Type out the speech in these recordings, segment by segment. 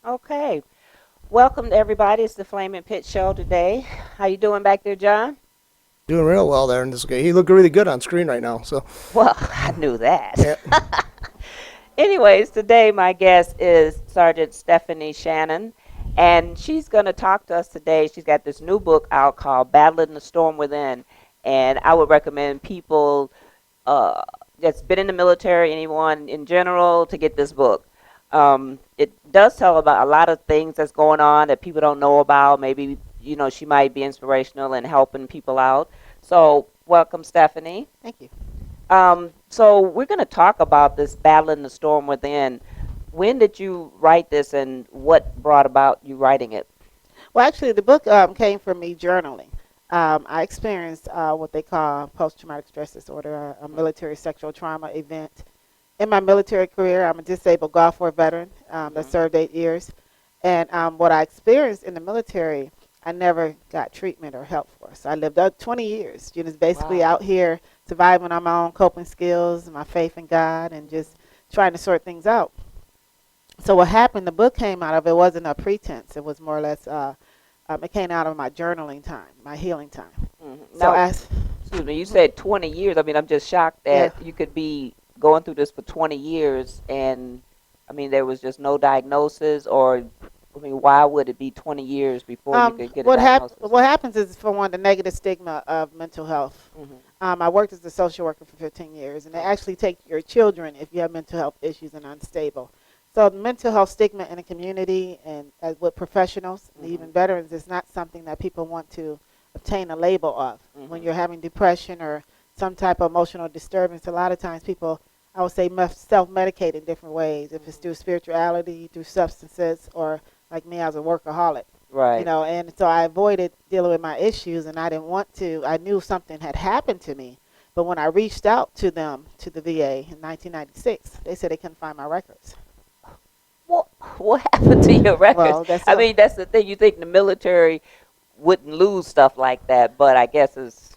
Okay. Welcome to everybody. It's the Flaminpit Show today. How you doing back there, John? Doing real well there in this game. He looked really good on screen right now. So, Well, I knew that. yeah. Anyways, today my guest is Sergeant Stephanie Shannon, and she's going to talk to us today. She's got this new book out called Battling the Storm Within, and I would recommend people uh, that's been in the military, anyone in general, to get this book. It does tell about a lot of things that's going on that people don't know about. Maybe, she might be inspirational and helping people out. So, welcome, Stephanie. Thank you. So we're going to talk about this Battling the Storm Within. When did you write this, and what brought about you writing it? Well, actually, the book came from me journaling. I experienced what they call post-traumatic stress disorder, a military sexual trauma event. In my military career, I'm a disabled Gulf War veteran that Mm-hmm. served 8 years. And what I experienced in the military, I never got treatment or help for. So I lived up 20 years, just basically Wow. out here surviving on my own coping skills, my faith in God, and just trying to sort things out. So what happened, the book came out of it wasn't a pretense. It was more or less, it came out of my journaling time, my healing time. So Now, as, excuse me, you said 20 years. I mean, I'm just shocked yeah, that you could be going through this for 20 years and, I mean, there was just no diagnosis, or, I mean, why would it be 20 years before you could get a diagnosis? what happens is, for one, the negative stigma of mental health. Hmm. I worked as a social worker for 15 years, and they actually take your children if you have mental health issues and unstable. So the mental health stigma in the community and with professionals and Hmm. even veterans is not something that people want to obtain a label of. When Hmm. you're having depression or some type of emotional disturbance, a lot of times people, I would say, must self-medicate in different ways. If it's through spirituality, through substances, or like me, I was a workaholic. Right. And so I avoided dealing with my issues, and I didn't want to. I knew something had happened to me, but when I reached out to them, to the VA in 1996, they said they couldn't find my records. What, what happened to your records? Well, that's I a, mean, that's the thing. You think the military wouldn't lose stuff like that, but I guess it's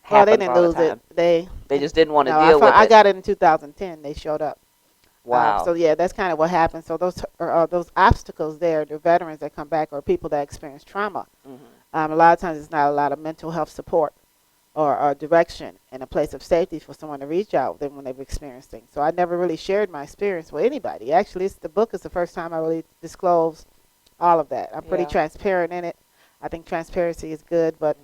well, they happens didn't all the lose it. time. They They just didn't want to no, deal with I it. got it in 2010. They showed up. Wow. So yeah, that's kind of what happened. So those obstacles there, the veterans that come back or people that experience trauma. Hmm. A lot of times it's not a lot of mental health support or direction and a place of safety for someone to reach out then when they've experienced things. So I never really shared my experience with anybody. Actually, the book is the first time I really disclosed all of that. I'm pretty Yeah. transparent in it. I think transparency is good, but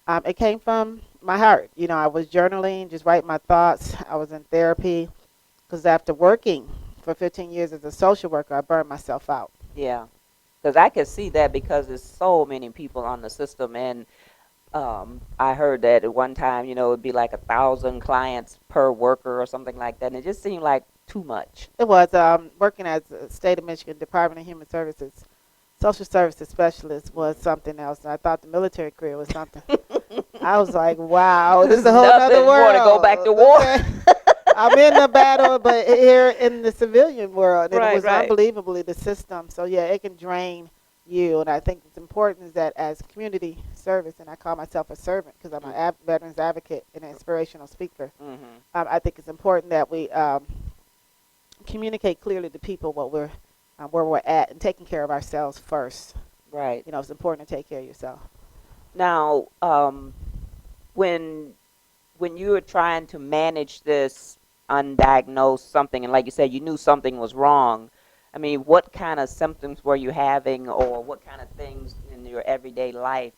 Hmm. it came from my heart. I was journaling, just writing my thoughts. I was in therapy because after working for 15 years as a social worker, I burned myself out. Yeah. Because I could see that because there's so many people on the system, and I heard that at one time, it'd be like 1,000 clients per worker or something like that, and it just seemed like too much. It was working as a state of Michigan Department of Human Services social services specialist was something else. I thought the military career was something. I was like, wow, this is a whole Nothing. other Want to go back world. to war? Okay. I'm in the battle, but here in the civilian world, and it Right. was Right. unbelievably the system. So yeah, it can drain you, and I think it's important is that as community service, and I call myself a servant because I'm a veterans advocate and an inspirational speaker. Mm-hmm. I think it's important that we communicate clearly to people what we're where we're at and taking care of ourselves first. Right. It's important to take care of yourself. Now, when you were trying to manage this undiagnosed something, and like you said, you knew something was wrong. I mean, what kind of symptoms were you having, or what kind of things in your everyday life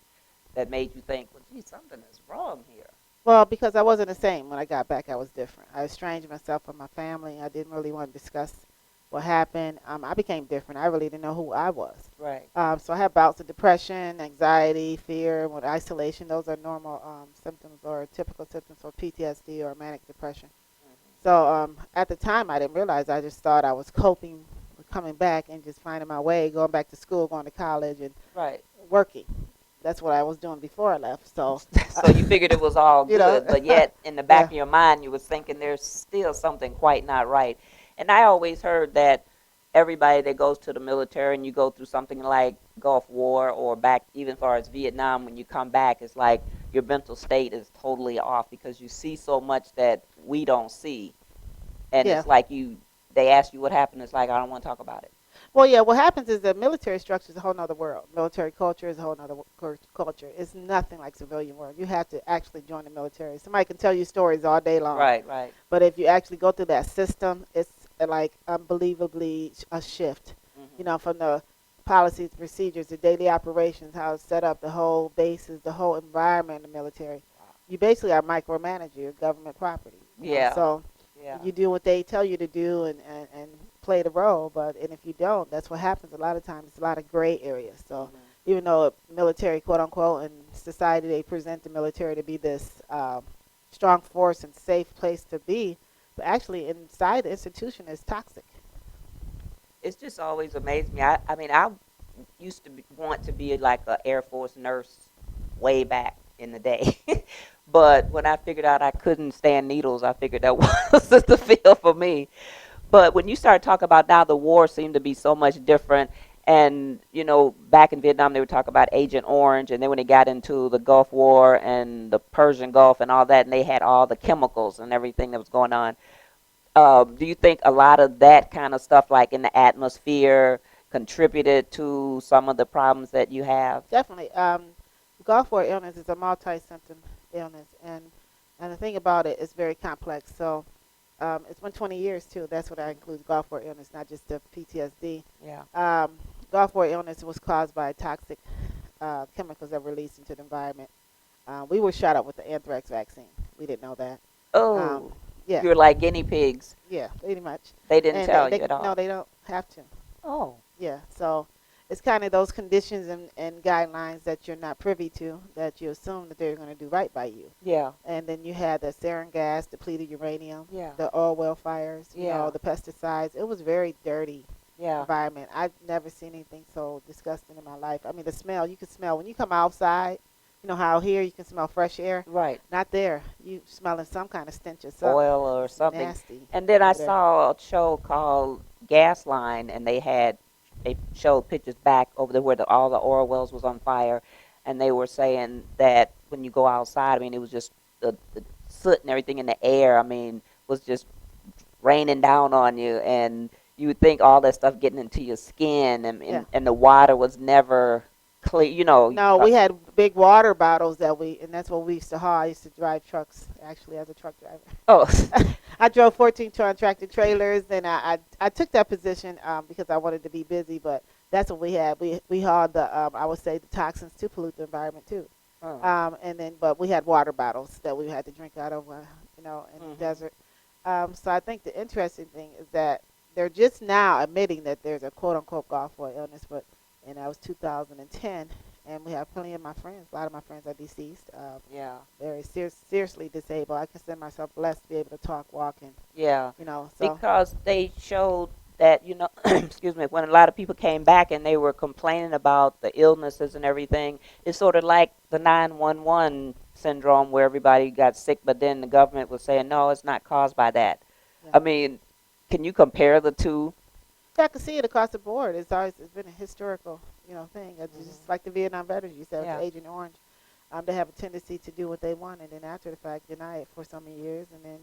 that made you think, well, gee, something is wrong here? Well, because I wasn't the same when I got back, I was different. I estranged myself from my family. I didn't really want to discuss what happened. I became different. I really didn't know who I was. Right. So I had bouts of depression, anxiety, fear, with isolation. Those are normal symptoms or typical symptoms for PTSD or manic depression. So at the time, I didn't realize. I just thought I was coping with coming back and just finding my way, going back to school, going to college, and Right. working. That's what I was doing before I left. So, So you figured it was all you know, good, but yet in the back yeah, of your mind, you was thinking there's still something quite not right. And I always heard that everybody that goes to the military and you go through something like Gulf War or back even far as Vietnam, when you come back, it's like your mental state is totally off because you see so much that we don't see. And yeah. it's like they ask you what happened. It's like, I don't want to talk about it. Well, yeah, what happens is the military structure is a whole nother world. Military culture is a whole nother culture. It's nothing like civilian world. You have to actually join the military. Somebody can tell you stories all day long. Right, right. But if you actually go through that system, it's like unbelievably a shift. You Hmm. know, from the policies, procedures, the daily operations, how it's set up, the whole bases, the whole environment in the military. You basically are micromanager, your government property. You know, Yeah, so yeah. you do what they tell you to do and play the role. But and if you don't, that's what happens. A lot of times, it's a lot of gray areas. So Hmm. even though military, quote unquote, in society they present the military to be this strong force and safe place to be, but actually inside the institution is toxic. It's just always amazed me. I mean, I used to want to be like an Air Force nurse way back in the day. But when I figured out I couldn't stand needles, I figured that was the field for me. But when you start talking about now, the war seemed to be so much different. And, back in Vietnam, they would talk about Agent Orange. And then when they got into the Gulf War and the Persian Gulf and all that, and they had all the chemicals and everything that was going on. Do you think a lot of that kind of stuff, like in the atmosphere, contributed to some of the problems that you have? Definitely. Gulf War illness is a multi-symptom illness, and the thing about it is very complex. So it's been 20 years too. That's what I include Gulf War illness, not just the PTSD. Yeah. Gulf War illness was caused by toxic chemicals that were released into the environment. We were shot up with the anthrax vaccine. We didn't know that. Um, Oh, yeah, you're like guinea pigs. yeah, pretty much. They didn't And tell you at no, all. they don't have to. Oh, Yeah, so it's kind of those conditions and guidelines that you're not privy to that you assume that they're going to do right by you. yeah, And then you had the sarin gas, depleted uranium, yeah, the oil well fires, yeah, the pesticides. It was very dirty yeah. environment. I've never seen anything so disgusting in my life. I mean, the smell, you can smell when you come outside. You know how here you can smell fresh air? Right. Not there. You smelling some kind of stench or something. Oil or something. Nasty. And then I over there. saw a show called Gasline, and they showed pictures back over there where all the oil wells was on fire, and they were saying that when you go outside, I mean, it was just the soot and everything in the air. I mean, was just raining down on you, and you would think all that stuff getting into your skin, and Yeah. and the water was never clear. No, we had big water bottles and that's what we used to haul. I used to drive trucks, actually, as a truck driver. Oh, I drove 14-ton tractor trailers, and I took that position because I wanted to be busy, but that's what we had. We hauled I would say, the toxins to pollute the environment, too. oh. But we had water bottles that we had to drink out of, in the Mhm. desert. So I think the interesting thing is that they're just now admitting that there's a quote-unquote Gulf War illness, and that was 2010, and we have plenty of my friends. A lot of my friends are deceased, Yeah, very seriously disabled. I consider myself blessed to be able to talk, walk, and yeah. so Because they showed that, excuse me, when a lot of people came back and they were complaining about the illnesses and everything, it's sort of like the 911 syndrome where everybody got sick, but then the government was saying, no, it's not caused by that. yeah. I mean, can you compare the two? Yeah, I can see it across the board. It's been a historical, thing. It's Mhm. just like the Vietnam veterans you said, Yeah. with Agent Orange. They have a tendency to do what they want, and then after the fact, deny it for so many years, and then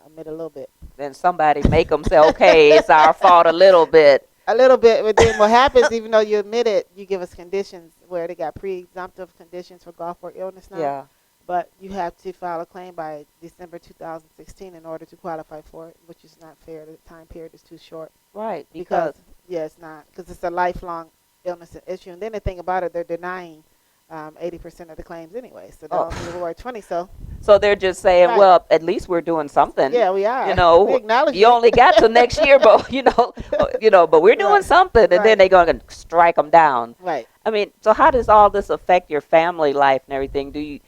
admit a little bit. Then somebody make them say, okay, it's our fault a little bit. A little bit, but then what happens, even though you admit it, you give us conditions where they got pre-exemptive conditions for Gulf War illness now. Yeah, But you have to file a claim by December 2016 in order to qualify for it, which is not fair. The time period is too short. right, because, Yeah, it's not, because it's a lifelong illness and issue. And then the thing about it, they're denying 80% of the claims anyway. So they'll only reward 20. So so they're just saying, Right. well, at least we're doing something. yeah, we are. You know, we acknowledge you it. only got till next year, but but we're doing Right. something, and then Right. they're going to strike them down. Right. I mean, so how does all this affect your family life and everything? Do you,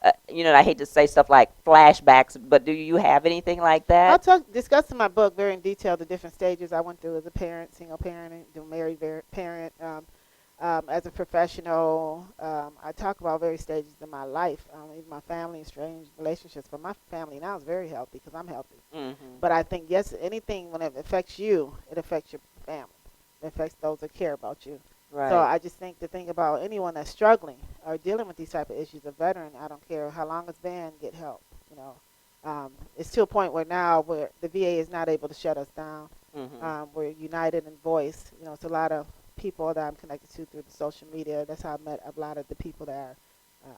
I hate to say stuff like flashbacks, but do you have anything like I'll that? discuss in my book very in detail the different stages I went through as a parent, single parent, married parent, as a professional. I talk about various stages in my life, even my family and strange relationships. But my family now is very healthy because I'm healthy. Hmm. But I think, yes, anything when it affects you, it affects your family. It affects those that care about you. Right. So I just think the thing about anyone that's struggling or dealing with these type of issues, a veteran, I don't care how long it's been, get help. It's to a point where now where the VA is not able to shut us down. Mhm. We're united in voice. It's a lot of people that I'm connected to through the social media. That's how I met a lot of the people that are,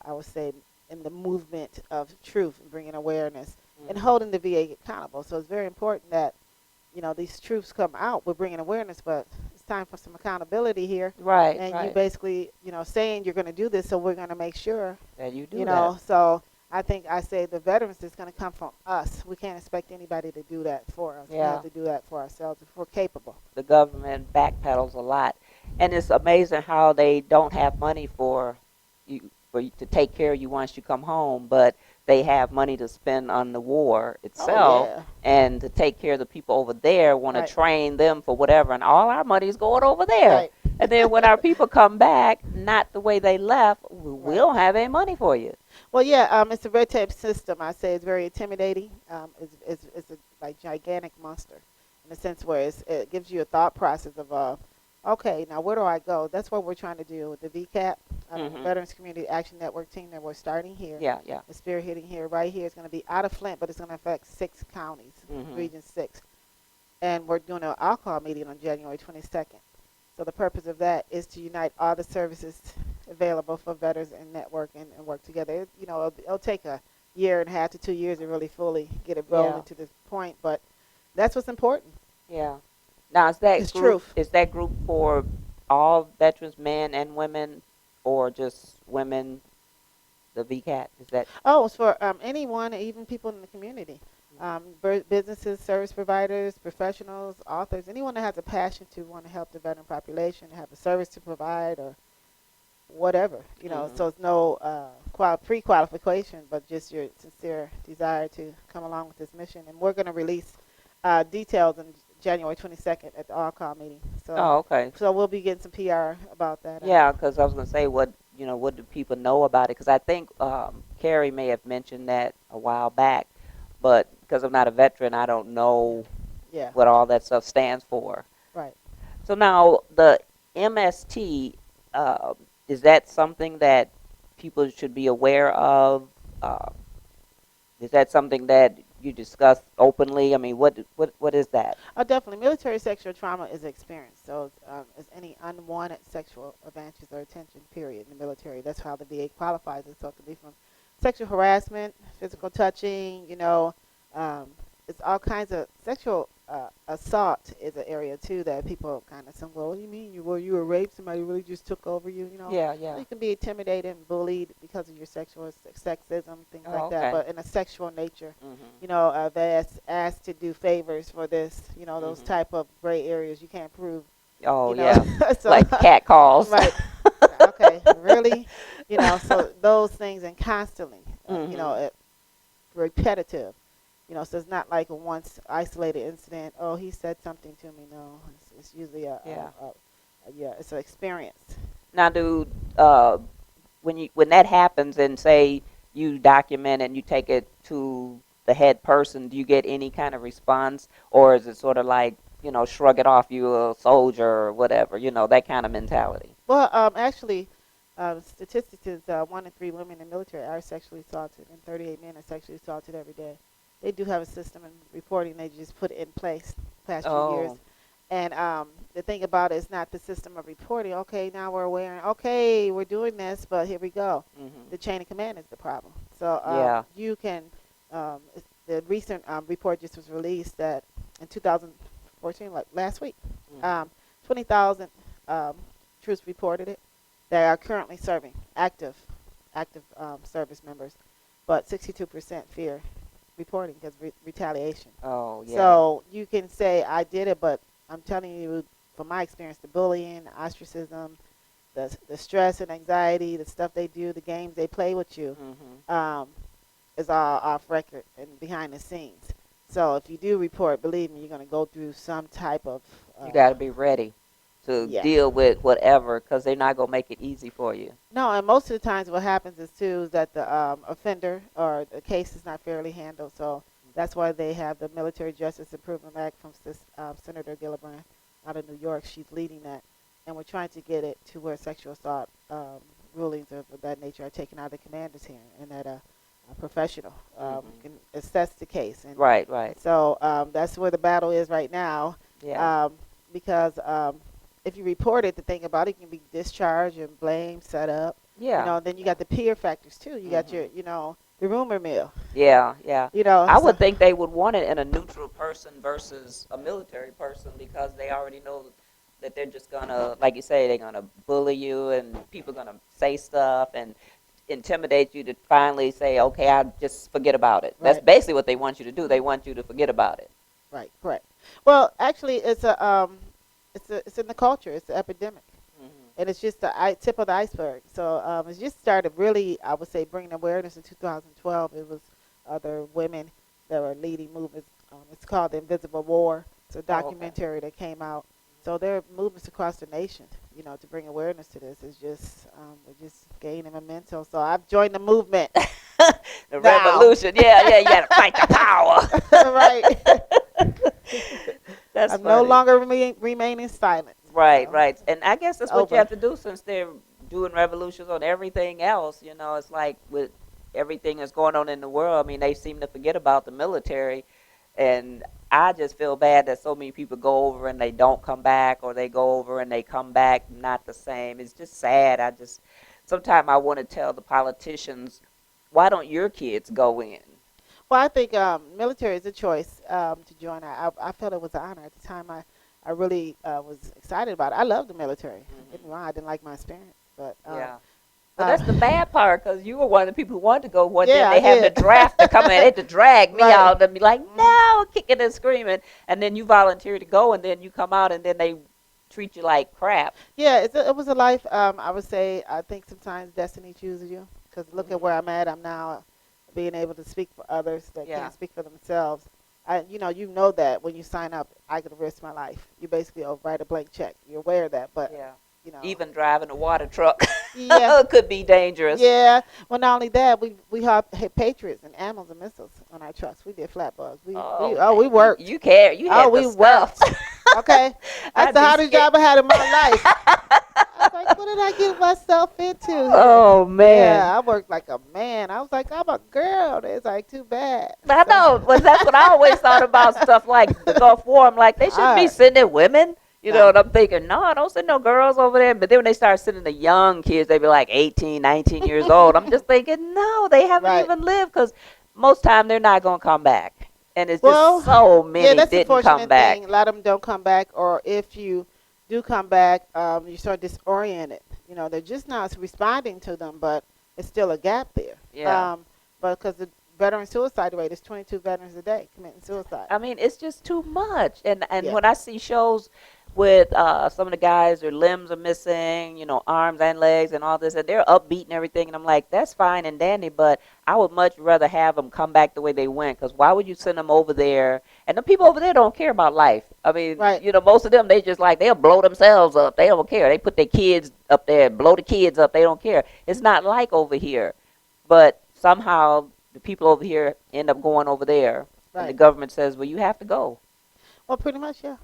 I would say, in the movement of truth and bringing awareness and Mhm. holding the VA accountable. So it's very important that these truths come out. We're bringing awareness, but it's time for some accountability here. Right, And you right. basically, saying you're going to do this, so we're going to make sure, That you do that. So I think I say the veterans is going to come from us. We can't expect anybody to do that for us. We Yeah. have to do that for ourselves if we're capable. The government backpedals a lot, and it's amazing how they don't have money for you to take care of you once you come home, but they have money to spend on the war Oh itself yeah, and to take care of the people over there. Want to right, train them for whatever, and all our money's going over there. right, And then when our people come back, not the way they left, we right. don't have any money for you. Well, yeah, it's a red tape system. I say it's very intimidating. It's a like gigantic monster in the sense where it gives you a thought process of okay, now where do I go? That's what we're trying to do with the VCAP, Mhm. Veterans Community Action Network team that we're starting here. Yeah, yeah. The spearheading here, right here, is going to be out of Flint, but it's going to affect 6 counties, Mhm. Region 6. And we're doing an alcohol meeting on January 22nd. So the purpose of that is to unite all the services available for veterans and network and work together. It'll take a year and a half to 2 years to really fully get it Yeah, rolling to this point, but that's what's important. yeah. Now, It's truth. is that group for all veterans, men and women, or just women? The VCAT is that? Oh, it's for anyone, even people in the community, businesses, service providers, professionals, authors, anyone that has a passion to want to help the veteran population, have a service to provide, or whatever. Mhm. So it's no pre-qualification, but just your sincere desire to come along with this mission. And we're going to release details on January 22nd at the all-call meeting. So, Oh, okay. so we'll be getting some PR about that out. Yeah, because I was gonna say what do people know about it? Because I think Carrie may have mentioned that a while back, but because I'm not a veteran, I don't know Yeah, what all that stuff stands for. right. So now the MST, uh, is that something that people should be aware of? Uh, is that something that you discuss openly? I mean, what is that? Oh, definitely. Military sexual trauma is experienced. So it's any unwanted sexual advances or attention, period, in the military. That's how the VA qualifies it. So it could be from sexual harassment, physical touching, um, it's all kinds of sexual assault is an area, too, that people kind of say, well, what do you mean? You were raped? Somebody really just took over you? Yeah, yeah. You can be intimidated and bullied because of your sexual sexism, things Oh, like that, okay. but in a sexual nature. Mhm. They asked to do favors for this, those Mhm. type of gray areas you can't prove, Oh, you know. yeah. So, Like cat calls. right, okay, really, so those things and constantly, Mhm. repetitive, so it's not like a once isolated incident. Oh, he said something to me. No, it's usually Yeah. yeah, it's an experience. Now, do when that happens and say you document it and you take it to the head person, do you get any kind of response, or is it sort of like shrug it off, you a soldier or whatever, that kind of mentality? Well, actually, statistics is 1 in 3 women in the military are sexually assaulted, and 38 men are sexually assaulted every day. They do have a system in reporting. They just put it in place past few years. Oh. And the thing about it is not the system of reporting. Okay, now we're aware. Okay, we're doing this, but here we go. Mhm. The chain of command is the problem. So Yeah. you can. The recent report just was released that in 2014, like last week, Mhm. 20,000 um, troops reported it. They are currently serving active service members, but 62% fear reporting because retaliation. Oh, yeah. So you can say I did it, but I'm telling you from my experience, the bullying, the ostracism, the stress and anxiety, the stuff they do, the games they play with you, Mhm. is all off record and behind the scenes. So if you do report, believe me, you're going to go through some type of You got to be ready to yeah. deal with whatever, because they're not gonna make it easy for you. No, and most of the times what happens is too is that the offender or the case is not fairly handled. So that's why they have the Military Justice Improvement Act from Senator Gillibrand out of New York. She's leading that, and we're trying to get it to where sexual assault rulings of that nature are taken out of the commanders here, and that a professional Mhm. can assess the case. And Right, right. so that's where the battle is right now. Yeah. Because if you report it, the thing about it, you can be discharged and blamed, set up. Yeah. Then you Yeah. got the peer factors too. You got your, Mhm. the rumor mill. Yeah. Yeah. I So would think they would want it in a neutral person versus a military person because they already know that they're just gonna, like you say, they're gonna bully you and people gonna say stuff and intimidate you to finally say, okay, I'll just forget about it. That's right, basically what they want you to do. They want you to forget about it. right, correct. Well, actually, it's in the culture. It's an epidemic. Hmm. And it's just the tip of the iceberg. So it's just started really, I would say, bringing awareness in 2012. It was other women that were leading movements. It's called The Invisible War. It's a Oh, okay. documentary that came out. So there are movements across the nation, to bring awareness to this. It's just, we're just gaining momentum. So I've joined the movement The now. revolution. Yeah, yeah, you gotta fight the power. Right. That's I'm no funny. longer remaining silent. Right, So right. And I guess it's that's what you over. have to do since they're doing revolutions on everything else. It's like with everything that's going on in the world, I mean, they seem to forget about the military. And I just feel bad that so many people go over and they don't come back, or they go over and they come back not the same. It's just sad. Sometimes I want to tell the politicians, why don't your kids go in? Well, I think military is a choice to join. I felt it was an honor at the time. I really was excited about it. I love the military. Don't get me Hmm. wrong, I didn't like my experience, but Yeah. Well, uh, that's the bad part because you were one of the people who wanted to go. One day yeah, I they have the did. draft to come in. They had to drag me Right. out and be like, Mhm. no, kicking and screaming. And then you volunteer to go, and then you come out, and then they treat you like crap. Yeah, it was a life. I would say I think sometimes destiny chooses you. Because look at Hmm. where I'm at. I'm now being able to speak for others that Yeah. can't speak for themselves. You know that when you sign up, I could risk my life. You basically write a blank check. You're aware of that, but Yeah. you know, Even driving a water truck yeah, could be dangerous. yeah. Well, not only that, we had Patriots and ammos and missiles on our trucks. We did flat bugs. Oh, We man. You, worked. you care. You Oh, had the we stuff. worked. Okay, that's I'd the be hardest scared. job I had in my life. I was like, what did I get myself into here? Oh, man. Yeah, I worked like a man. I was like, I'm a girl. It's like too bad. I So, know, but that's what I always thought about stuff like the Gulf War. I'm like, they shouldn't be I, sending women. no, And I'm thinking, no, don't send no girls over there. But then when they start sending the young kids, they be like 18, 19 years old. I'm just thinking, no, they haven't right. even lived because most time they're not going to come back. And it's just Well, so yeah, many that's the didn't come fortunate thing. A back. lot of them don't come back, or if you do come back, you start disoriented. They're just not responding to them, but it's still a gap there. Yeah. But because the veteran suicide rate is 22 veterans a day committing suicide. I mean, it's just too much. And Yeah, when I see shows with some of the guys, their limbs are missing, arms and legs and all this, and they're upbeat and everything, and I'm like, that's fine and dandy, but I would much rather have them come back the way they went, because why would you send them over there? And the people over there don't care about life. I mean, right. most of them, they just like, they'll blow themselves up. They don't care. They put their kids up there, blow the kids up. They don't care. It's not like over here. But somehow the people over here end up going over there, and the Right. government says, well, you have to go. Well, pretty much, yeah.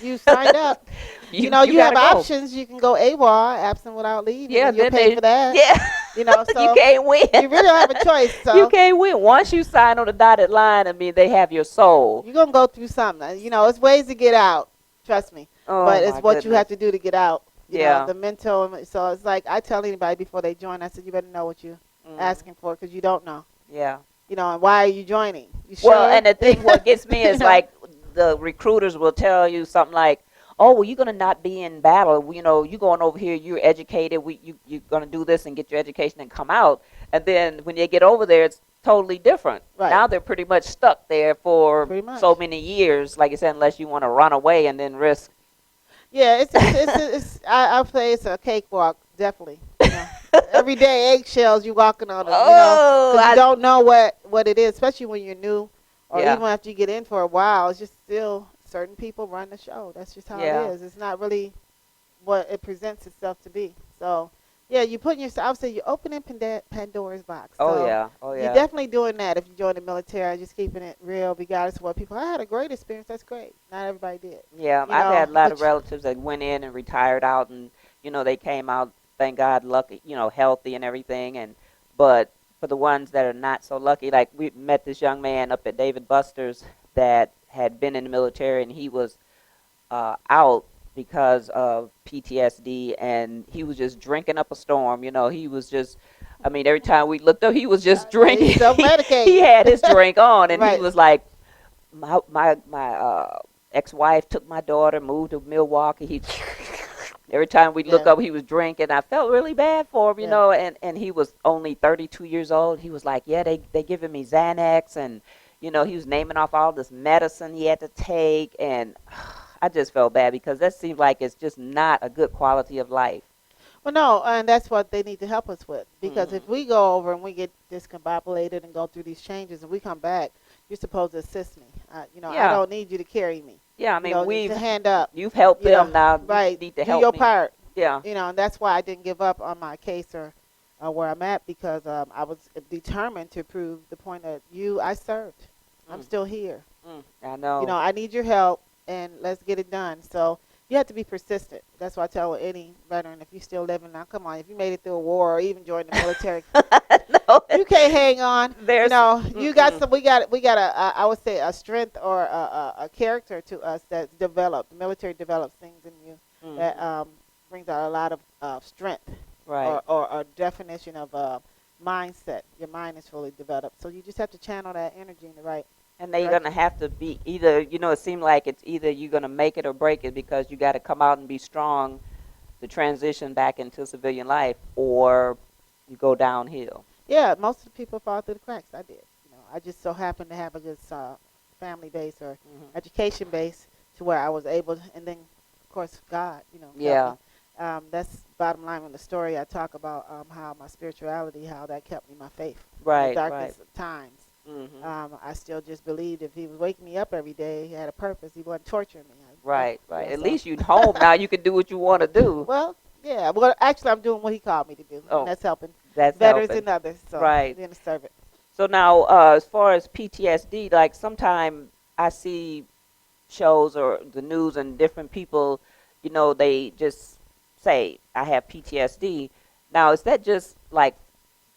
You signed up. You You have gotta go. options. You can go AWOL, absent without leave, Yeah, and you'll then pay for that. yeah. You So can't win. you really don't have a choice. You So can't win. Once you sign on the dotted line, I mean, they have your soul. you're gonna go through something. It's ways to get out. Trust me. Oh But it's my what you goodness. have to do to get out. Yeah. The mental. So it's like I tell anybody before they join, I said, you better know what you're Mhm. asking for, because you don't know. Yeah. And why are you joining? You sure? Well, and the thing what gets me You is know? like the recruiters will tell you something like, "Oh, well, you're gonna not be in battle. You going over here. You're educated. You're gonna do this and get your education and come out." And then when they get over there, it's totally different. Right. Now they're pretty much stuck there for Pretty much. so many years. Like I said, unless you want to run away and then risk. Yeah, I'll say it's a cakewalk, definitely. Every day eggshells you walking on them, Oh, because you don't know what it is, especially when you're new, or Yeah. even after you get in for a while. It's just still certain people run the show. That's just how Yeah. it is. It's not really what it presents itself to be. So, yeah, you putting yourself. I would say you're opening Pandora's box. Oh So yeah. Oh you're yeah. definitely doing that if you join the military. Just keeping it real, regardless of what people. I had a great experience. That's great. Not everybody did. Yeah, You I've know, had a lot but of relatives that went in and retired out, and they came out, thank God, lucky, healthy and everything. But for the ones that are not so lucky, like we met this young man up at David Buster's that had been in the military, and he was out because of PTSD, and he was just drinking up a storm. He was just, I mean, every time we looked up, he was just drinking. He's self-medicating. He had his drink on, and he Right. was like, my ex-wife took my daughter, moved to Milwaukee. He every time we look Yeah. up, he was drinking. I felt really bad for him, Yeah. and he was only 32 years old. He was like, yeah, they giving me Xanax, and he was naming off all this medicine he had to take, and I just felt bad because that seems like it's just not a good quality of life. Well, no, and that's what they need to help us with. Because if Mhm. we go over and we get discombobulated and go through these changes, and we come back, you're supposed to assist me. I Yeah. don't need you to carry me. Yeah, I mean, To hand up. you've helped Yeah, them, now right. you need to Do help your me. part. Yeah. And that's why I didn't give up on my case or where I'm at, because I was determined to prove the point that I served. I'm Mm. still here. I know. I need your help, and let's get it done. So you have to be persistent. That's why I tell any veteran, if you're still living now, come on, if you made it through a war or even joined the military, No, you can't hang on. there's You got some. We got I would say a strength or a character to us that's developed. The military develops things in you that brings out a lot of strength right. or a definition of mindset. Your mind is fully developed, so you just have to channel that energy in the right. And they're Right. going to have to be either, it seems like it's either you're going to make it or break it, because you got to come out and be strong to transition back into civilian life, or you go downhill. Yeah, most of the people fall through the cracks. I did. I just so happened to have a good family base or Mhm. education base to where I was able to, and then, of course, God, helped Yeah. me. That's bottom line in the story. I talk about how my spirituality, how that kept me, my faith. In Right, the darkest of times. Mhm. I still just believed if he was waking me up every day, he had a purpose. He wasn't torturing me. Right. Yeah, At so- least you're home now. You can do what you want to do. Well, yeah. Well, actually, I'm doing what he called me to do. Oh, And that's helping That's veterans helping. and others. So, Right. being a servant. So now, as far as PTSD, like sometimes I see shows or the news and different people, they just say, I have PTSD. Now, is that just like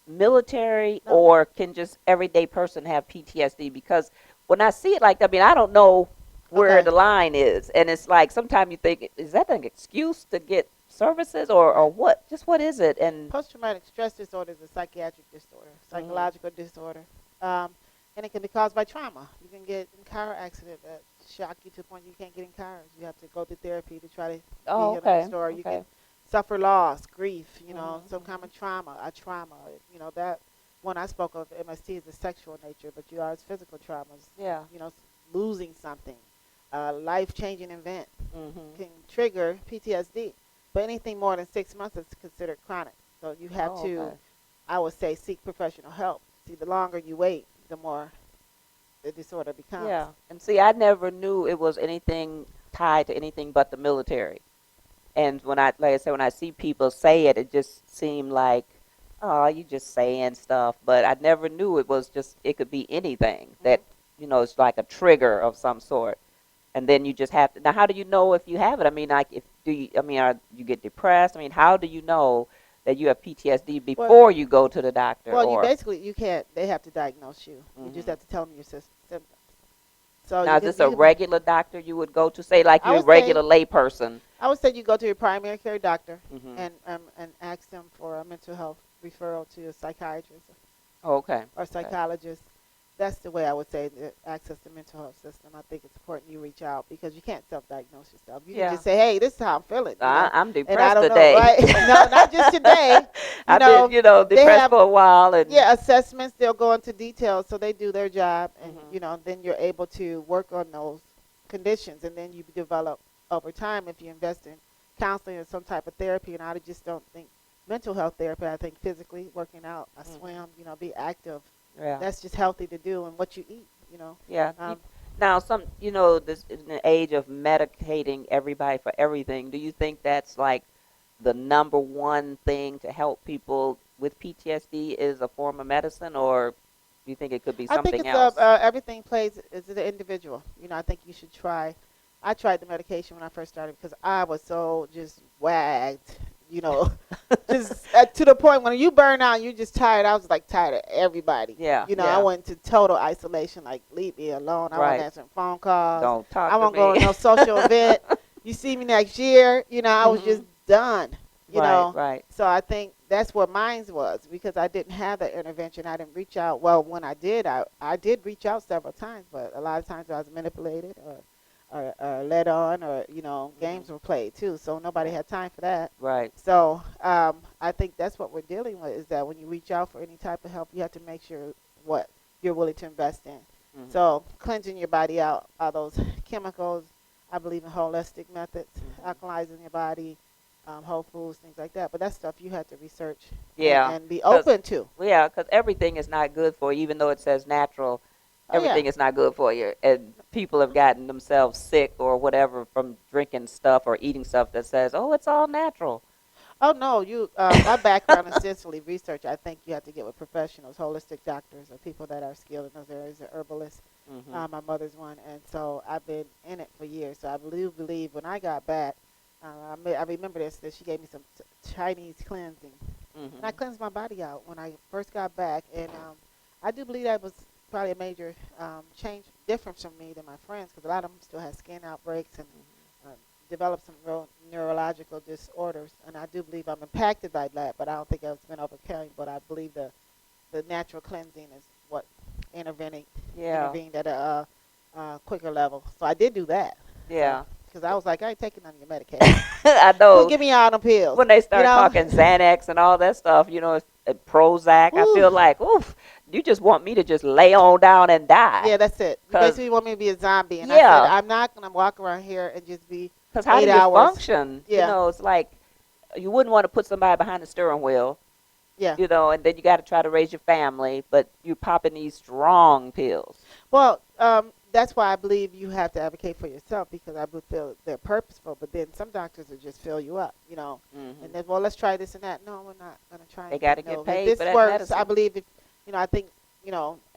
military, No. or can just everyday person have PTSD? Because when I see it like that, I mean, I don't know where Okay. the line is. And it's like sometimes you think, is that an excuse to get services, or what? Just what is it? And Post-traumatic stress disorder is a psychiatric disorder, psychological disorder, and it can be caused by trauma. You can get in a car accident that shock you to the point you can't get in cars. You have to go through therapy to try to Oh, be okay, in a store. You okay. can suffer loss, grief, Mhm. some kind of trauma, that one I spoke of, MST, is the sexual nature, but you are physical traumas, yeah. losing something, a life-changing event Mm-hmm. can trigger PTSD. But anything more than 6 months is considered chronic. So you have to, Okay. I would say, seek professional help. See, the longer you wait, the more the disorder becomes. Yeah. And see, I never knew it was anything tied to anything but the military. And like I said, when I see people say it, it just seemed like, oh, you just saying stuff. But I never knew it could be anything that, it's like a trigger of some sort. And then you just have to. Now, how do you know if you have it? I mean, like, are you get depressed? I mean, how do you know that you have PTSD before you go to the doctor? Well, or, you can't, they have to diagnose you. You just Mhm. have to tell them your symptoms. So now, you is can- this a you can- regular doctor you would go to? Say, like I you're a would say- regular layperson. I would say you go to your primary care doctor Mhm. and ask them for a mental health referral to a psychiatrist Oh, okay. or psychologist. That's the way I would say to access the mental health system. I think it's important you reach out because you can't self-diagnose yourself. You Yeah. can just say, "Hey, this is how I'm feeling." I'm And depressed I don't today. know, right? No, not just today. I've know, been, depressed have- for a while, and Yeah, assessments, they'll go into details, so they do their job, and Mhm. then you're able to work on those conditions, and then you develop over time if you invest in counseling or some type of therapy. And I just don't think mental health therapy. I think physically working out, I Mhm. swim, be active. yeah, That's just healthy to do, and what you eat, yeah. Um, Now, this in the age of medicating everybody for everything. Do you think that's like the number one thing to help people with PTSD is a form of medicine, or do you think it could be I think something it's else? everything plays is the individual. I think you should try. I tried the medication when I first started because I was so just wagged, just to the point when you burn out, you're just tired. I was like tired of everybody. Yeah, I yeah. went to total isolation, like leave me alone. I Right. wasn't answering phone calls. Don't talk I to won't go me. to no social event. You see me next year. I was just done. Right, right. So I think that's what mine was, because I didn't have that intervention. I didn't reach out. Well, when I did, I did reach out several times, but a lot of times I was manipulated or led on, or games were played too. So nobody had time for that. Right. So I think that's what we're dealing with, is that when you reach out for any type of help, you have to make sure what you're willing to invest in. So cleansing your body out, all those chemicals. I believe in holistic methods, alkalizing your body, whole foods, things like that. But that's stuff you have to research and be open to. Yeah, because everything is not good for you, even though it says natural. Everything is not good for you. And people have gotten themselves sick or whatever from drinking stuff or eating stuff that says, oh, it's all natural. Oh no, my background is essentially research. I think you have to get with professionals, holistic doctors, or people that are skilled in those areas, or herbalists. My mother's one, and so I've been in it for years. So I believe when I got back, I remember this, that she gave me some Chinese cleansing, and I cleansed my body out when I first got back, and I do believe that was probably a major change, difference from me than my friends, because a lot of them still had skin outbreaks and developed some neurological disorders, and I do believe I'm impacted by that, but I don't think it's been overcome. But I believe the natural cleansing is what intervened at a quicker level. So I did do that. Yeah. Because I was like, I ain't taking none of your medication. I know. Don't give me all them pills. When they start talking Xanax and all that stuff, Prozac, I feel like, oof, you just want me to just lay on down and die. Yeah, that's it. You basically want me to be a zombie. And I said, I'm not going to walk around here and just be 'cause how 8 do you hours. function? Yeah. It's like you wouldn't want to put somebody behind the steering wheel. Yeah. And then you got to try to raise your family, but you're popping these strong pills. Well, that's why I believe you have to advocate for yourself, because I feel they're purposeful. But then some doctors will just fill you up, and then, well, let's try this and that. No, we're not going to try. They got to get paid this for that works. medicine. I believe if I think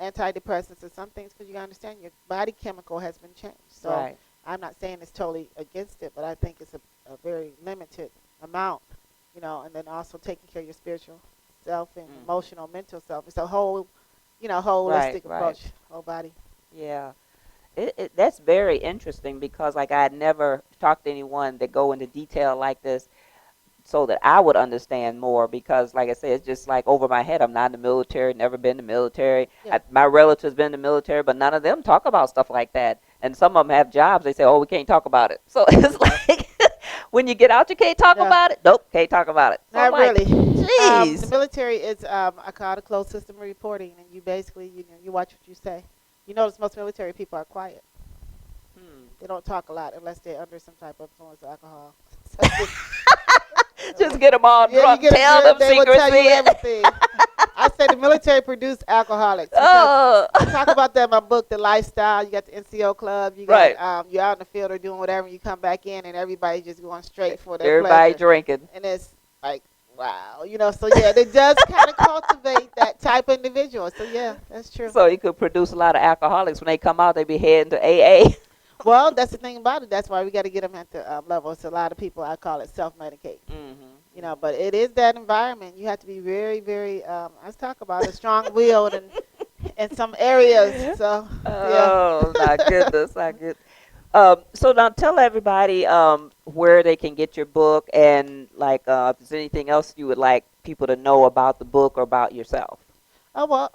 antidepressants and some things, because you got to understand your body chemical has been changed. So right. I'm not saying it's totally against it, but I think it's a very limited amount, and then also taking care of your spiritual self and emotional, mental self. It's a whole, holistic approach, whole body. Yeah. That's very interesting, because like I had never talked to anyone that go into detail like this so that I would understand more, because like I said, it's just like over my head. I'm not in the military, never been in the military. Yeah. My relatives been in the military, but none of them talk about stuff like that. And some of them have jobs. They say, oh, we can't talk about it. So it's like when you get out, you can't talk about it. Nope, can't talk about it. So Not really. Jeez. The military is I call it a closed system reporting, and you basically you watch what you say. You notice most military people are quiet. They don't talk a lot unless they're under some type of influence of alcohol. Just get them all drunk. Tell them they secrets. Will tell you everything. I say the military produced alcoholics. I talk about that in my book, The Lifestyle. You got the NCO club. You got you're out in the field or doing whatever. You come back in and everybody just going straight for their everybody pleasure. Drinking. And it's like, wow, so yeah, it does kind of cultivate that type of individual. So yeah, that's true. So you could produce a lot of alcoholics. When they come out, they be heading to AA. Well, that's the thing about it. That's why we got to get them at the level. It's a lot of people, I call it self-medicate. But it is that environment. You have to be very, very, let's talk about it, strong-willed in some areas. So, oh, my goodness, my goodness. So now tell everybody where they can get your book, and like if there's anything else you would like people to know about the book or about yourself. Oh, well,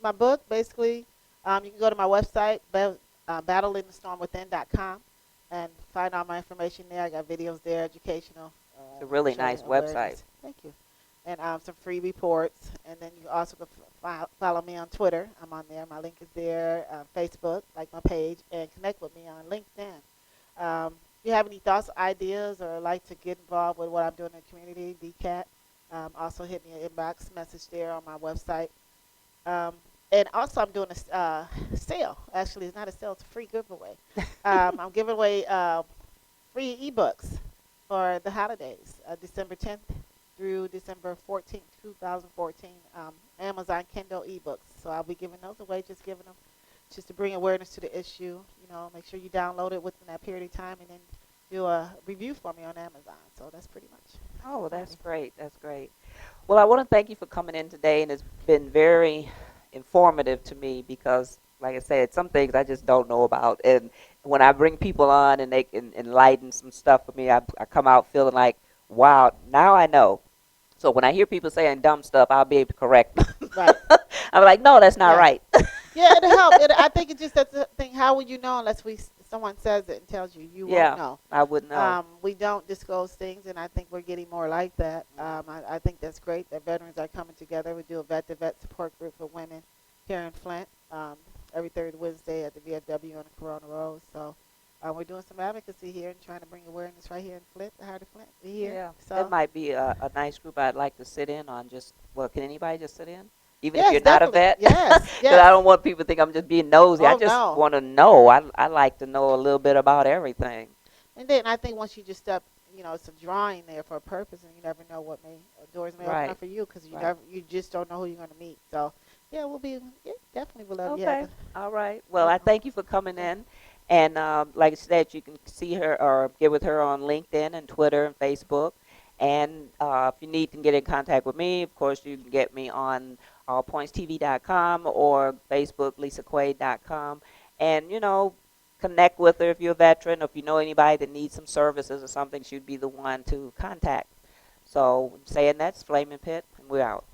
my book, basically, you can go to my website, BattlingtheStormWithin.com, and find all my information there. I got videos there, educational. It's a really nice website. Thank you. And some free reports. And then you also can follow me on Twitter. I'm on there. My link is there. Facebook, like my page, and connect with me on LinkedIn. If you have any thoughts, ideas, or like to get involved with what I'm doing in the community, DCAT, also hit me an inbox message there on my website. And also, I'm doing a sale. Actually, it's not a sale. It's a free giveaway. I'm giving away free ebooks for the holidays, December 10th through December 14th, 2014, Amazon Kindle ebooks. So I'll be giving those away, just giving them just to bring awareness to the issue. Make sure you download it within that period of time, and then do a review for me on Amazon. So that's pretty much. Oh, that's great. That's great. Well, I want to thank you for coming in today, and it's been very informative to me, because like I said, some things I just don't know about. And when I bring people on and they can enlighten some stuff for me, I come out feeling like, wow, now I know. So when I hear people saying dumb stuff, I'll be able to correct them. Right. I'm like, no, that's not Yeah. right. Yeah, it'll help. I think it's just that's the thing. How would you know unless someone says it and tells you? You won't Yeah, know. I would know. We don't disclose things, and I think we're getting more like that. I think that's great that veterans are coming together. We do a vet-to-vet support group for women here in Flint every third Wednesday at the VFW on the Corona Road. So we're doing some advocacy here and trying to bring awareness right here in Flint, the heart of Flint. We're here. Yeah, So that might be a nice group I'd like to sit in on. Just, well, can anybody just sit in? Even if yes, you're not a definitely. vet? Yes, Because I yes. don't want people to think I'm just being nosy. I Oh just no. want to know. I like to know a little bit about everything. And then I think once you just step, it's a drawing there for a purpose, and you never know what doors may open Right. up for you because Right. you just don't know who you're going to meet. So yeah, definitely would love Okay. you. All right. Well, I thank you for coming in. And like I said, you can see her or get with her on LinkedIn and Twitter and Facebook. And if you need to get in contact with me, of course, you can get me on allpointstv.com or Facebook, lisaquaid.com. And, connect with her if you're a veteran or if you know anybody that needs some services or something, she'd be the one to contact. So saying that's Flaming Pit, and we're out.